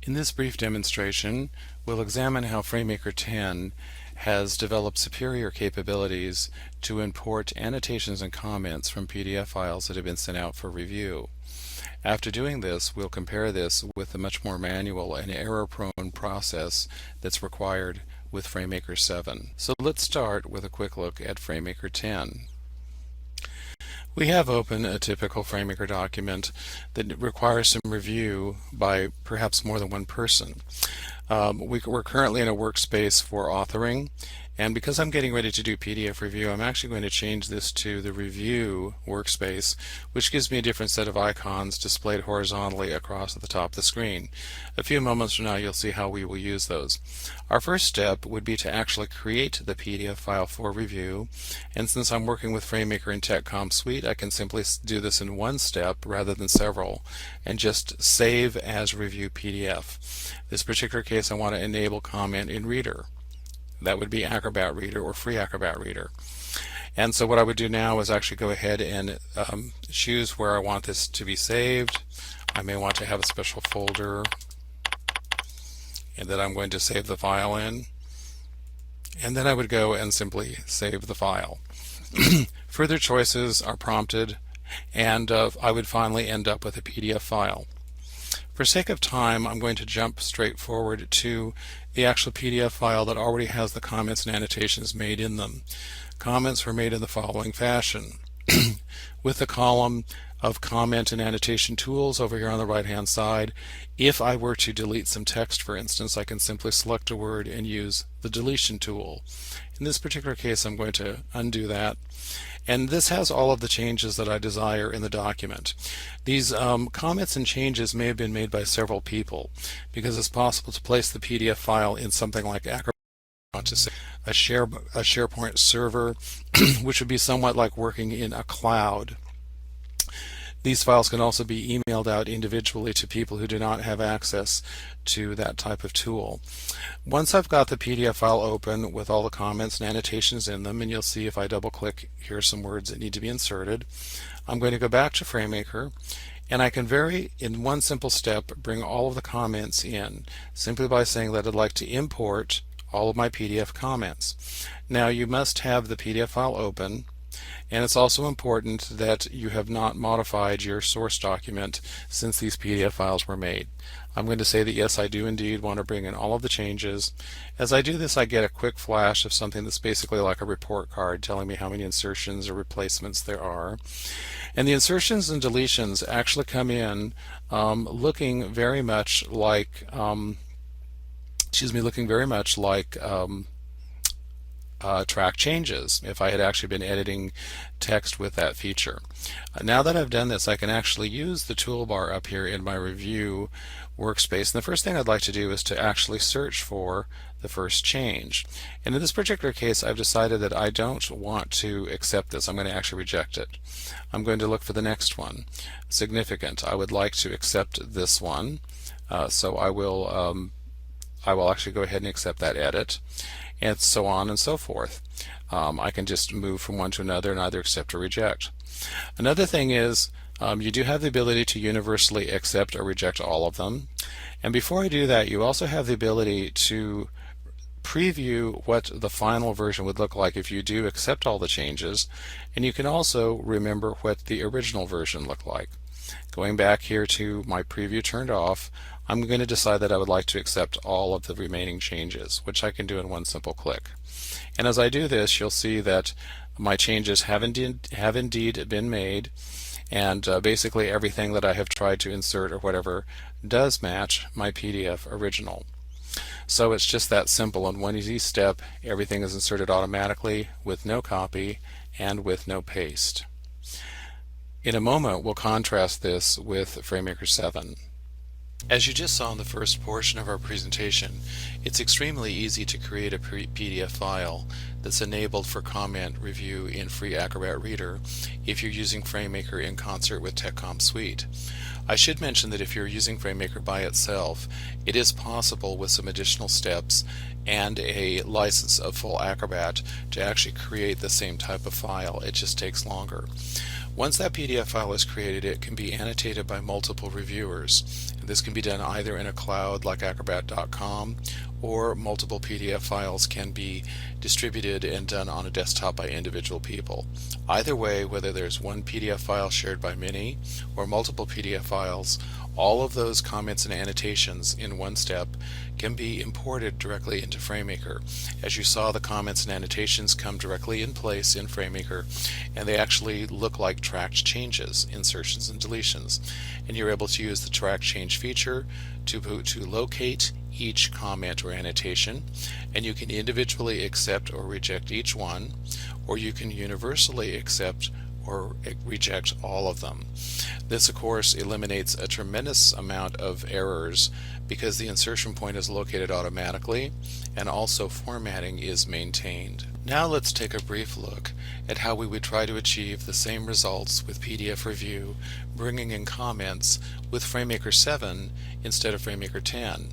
In this brief demonstration, we'll examine how FrameMaker 10 has developed superior capabilities to import annotations and comments from PDF files that have been sent out for review. After doing this, we'll compare this with the much more manual and error-prone process that's required with FrameMaker 7. So let's start with a quick look at FrameMaker 10. We have open a typical FrameMaker document that requires some review by perhaps more than one person. We're currently in a workspace for authoring, and because I'm getting ready to do PDF review, I'm actually going to change this to the review workspace, which gives me a different set of icons displayed horizontally across the top of the screen. A few moments from now you'll see how we will use those. Our first step would be to actually create the PDF file for review, and since I'm working with FrameMaker and TechComp Suite, I can simply do this in one step rather than several, and just save as review PDF. This particular case I want to enable comment in Reader. That would be Acrobat Reader or Free Acrobat Reader. And so what I would do now is actually go ahead and choose where I want this to be saved. I may want to have a special folder and that I'm going to save the file in. And then I would go and simply save the file. Further choices are prompted, and I would finally end up with a PDF file. For sake of time, I'm going to jump straight forward to the actual PDF file that already has the comments and annotations made in them. Comments were made in the following fashion. With the column of comment and annotation tools over here on the right hand side, if I were to delete some text, for instance, I can simply select a word and use the deletion tool. In this particular case, I'm going to undo that. And this has all of the changes that I desire in the document. These comments and changes may have been made by several people, because it's possible to place the PDF file in something like Acrobat, to say a SharePoint server, which would be somewhat like working in a cloud. These files can also be emailed out individually to people who do not have access to that type of tool. Once I've got the PDF file open with all the comments and annotations in them, and you'll see if I double click, here are some words that need to be inserted, I'm going to go back to FrameMaker, and I can in one simple step bring all of the comments in simply by saying that I'd like to import all of my PDF comments. Now you must have the PDF file open, and it's also important that you have not modified your source document since these PDF files were made. I'm going to say that yes, I do indeed want to bring in all of the changes. As I do this, I get a quick flash of something that's basically like a report card telling me how many insertions or replacements there are. And the insertions and deletions actually come in looking very much like track changes if I had actually been editing text with that feature. Now that I've done this, I can actually use the toolbar up here in my review workspace, and the first thing I'd like to do is to actually search for the first change. And in this particular case, I've decided that I don't want to accept this. I'm going to actually reject it. I'm going to look for the next one. Significant. I would like to accept this one, so I will actually go ahead and accept that edit, and so on and so forth. I can just move from one to another and either accept or reject. Another thing is you do have the ability to universally accept or reject all of them. And before I do that, you also have the ability to preview what the final version would look like if you do accept all the changes, and you can also remember what the original version looked like. Going back here to my preview turned off, I'm going to decide that I would like to accept all of the remaining changes, which I can do in one simple click. And as I do this, you'll see that my changes have indeed been made, and basically everything that I have tried to insert or whatever does match my PDF original. So it's just that simple. In one easy step, everything is inserted automatically with no copy and with no paste. In a moment, we'll contrast this with FrameMaker 7. As you just saw in the first portion of our presentation, it's extremely easy to create a PDF file that's enabled for comment review in Free Acrobat Reader if you're using FrameMaker in concert with TechComp Suite. I should mention that if you're using FrameMaker by itself, it is possible with some additional steps and a license of full Acrobat to actually create the same type of file. It just takes longer. Once that PDF file is created, it can be annotated by multiple reviewers. And this can be done either in a cloud like acrobat.com, or multiple PDF files can be distributed and done on a desktop by individual people. Either way, whether there's one PDF file shared by many or multiple PDF files, all of those comments and annotations in one step can be imported directly into FrameMaker. As you saw, the comments and annotations come directly in place in FrameMaker, and they actually look like tracked changes, insertions and deletions. And you're able to use the track change feature to locate each comment or annotation, and you can individually accept or reject each one, or you can universally accept or reject all of them. This, of course, eliminates a tremendous amount of errors because the insertion point is located automatically, and also formatting is maintained. Now let's take a brief look at how we would try to achieve the same results with PDF Review, bringing in comments with FrameMaker 7 instead of FrameMaker 10.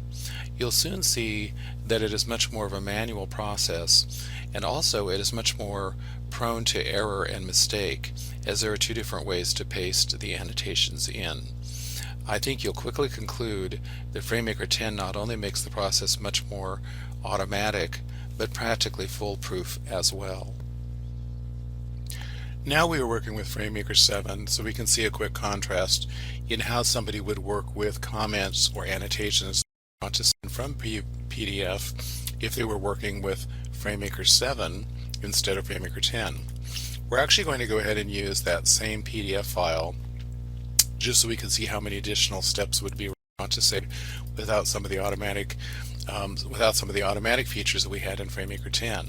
You'll soon see that it is much more of a manual process, and also it is much more prone to error and mistake, as there are two different ways to paste the annotations in. I think you'll quickly conclude that FrameMaker 10 not only makes the process much more automatic, but practically foolproof as well. Now we are working with FrameMaker 7, so we can see a quick contrast in how somebody would work with comments or annotations to send from PDF if they were working with FrameMaker 7 instead of FrameMaker 10. We're actually going to go ahead and use that same PDF file just so we can see how many additional steps would be to say without some of the automatic features that we had in FrameMaker 10.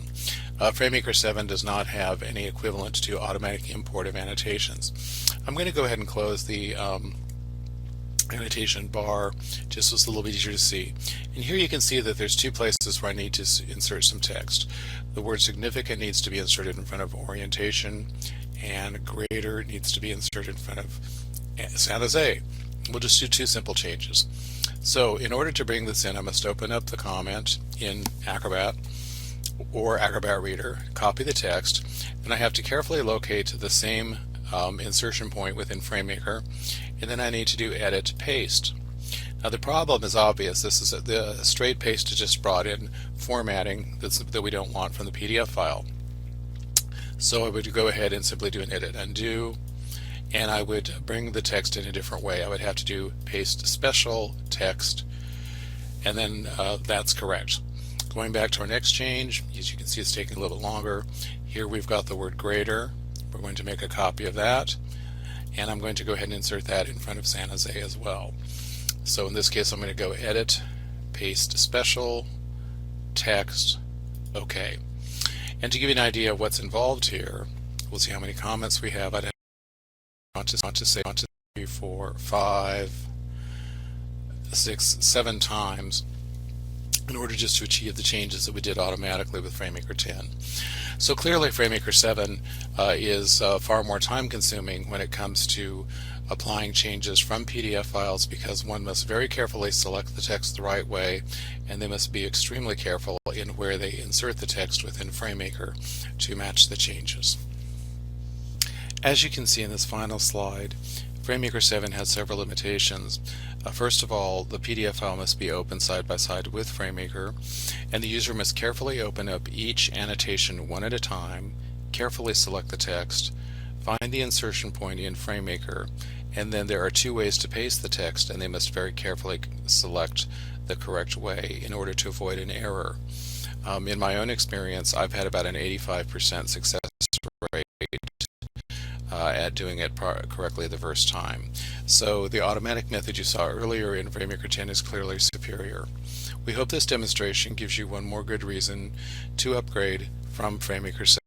FrameMaker 7 does not have any equivalent to automatic import of annotations. I'm going to go ahead and close the annotation bar just so it's a little bit easier to see. And here you can see that there's two places where I need to insert some text. The word significant needs to be inserted in front of orientation, and greater needs to be inserted in front of San Jose. We'll just do two simple changes. So in order to bring this in, I must open up the comment in Acrobat or Acrobat Reader, copy the text, and I have to carefully locate the same insertion point within FrameMaker, and then I need to do edit paste. Now the problem is obvious. This is the straight paste is just brought in formatting that we don't want from the PDF file. So I would go ahead and simply do an edit undo, and I would bring the text in a different way. I would have to do paste special text, and then that's correct. Going back to our next change, as you can see it's taking a little bit longer. Here we've got the word greater. We're going to make a copy of that, and I'm going to go ahead and insert that in front of San Jose as well. So in this case I'm going to go edit, paste special, text, OK. And to give you an idea of what's involved here, we'll see how many comments we have. I'd want to say 1, 2, 3, 4, 5, 6, 7 times in order just to achieve the changes that we did automatically with FrameMaker 10. So clearly FrameMaker 7 is far more time consuming when it comes to applying changes from PDF files, because one must very carefully select the text the right way, and they must be extremely careful in where they insert the text within FrameMaker to match the changes. As you can see in this final slide, FrameMaker 7 has several limitations. First of all, the PDF file must be open side by side with FrameMaker, and the user must carefully open up each annotation one at a time, carefully select the text, find the insertion point in FrameMaker, and then there are two ways to paste the text, and they must very carefully select the correct way in order to avoid an error. In my own experience, I've had about an 85% success rate at doing it correctly the first time. So the automatic method you saw earlier in FrameMaker 10 is clearly superior. We hope this demonstration gives you one more good reason to upgrade from FrameMaker 7.